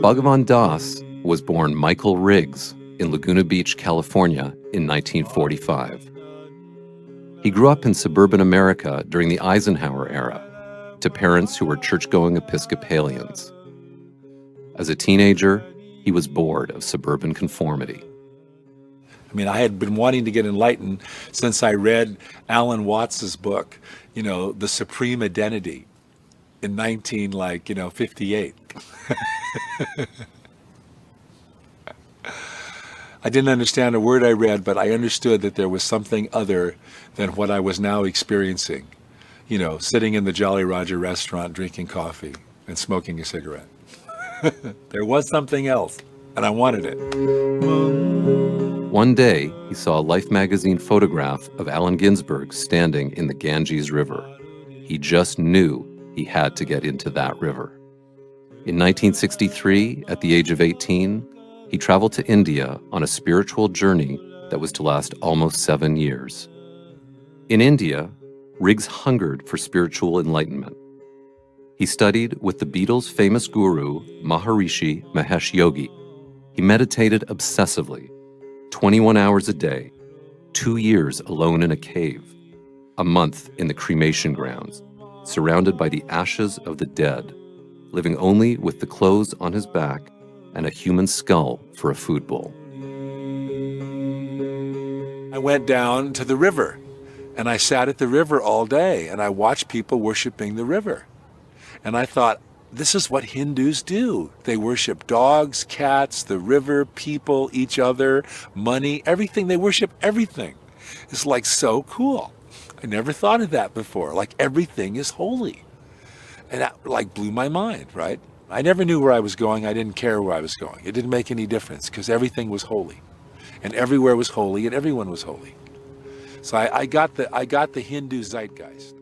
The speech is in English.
Bhagavan Das was born Michael Riggs in Laguna Beach, California in 1945. He grew up in suburban America during the Eisenhower era to parents who were church-going Episcopalians. As a teenager, he was bored of suburban conformity. I mean, I had been wanting to get enlightened since I read Alan Watts's book, The Supreme Identity in 58. I didn't understand a word I read, but I understood that there was something other than what I was now experiencing. Sitting in the Jolly Roger restaurant, drinking coffee and smoking a cigarette. There was something else, and I wanted it. One day, he saw a Life magazine photograph of Allen Ginsberg standing in the Ganges River. He just knew he had to get into that river. In 1963, at the age of 18, he traveled to India on a spiritual journey that was to last almost 7 years. In India, Riggs hungered for spiritual enlightenment. He studied with the Beatles' famous guru, Maharishi Mahesh Yogi. He meditated obsessively, 21 hours a day, 2 years alone in a cave, a month in the cremation grounds, surrounded by the ashes of the dead, living only with the clothes on his back and a human skull for a food bowl. I went down to the river, and I sat at the river all day, and I watched people worshiping the river. And I thought, this is what Hindus do. They worship dogs, cats, the river, people, each other, money, everything. They worship everything. It's like so cool. I never thought of that before. Like everything is holy. And that blew my mind, right? I never knew where I was going. I didn't care where I was going. It didn't make any difference because everything was holy. And everywhere was holy and everyone was holy. So I got the Hindu Zeitgeist.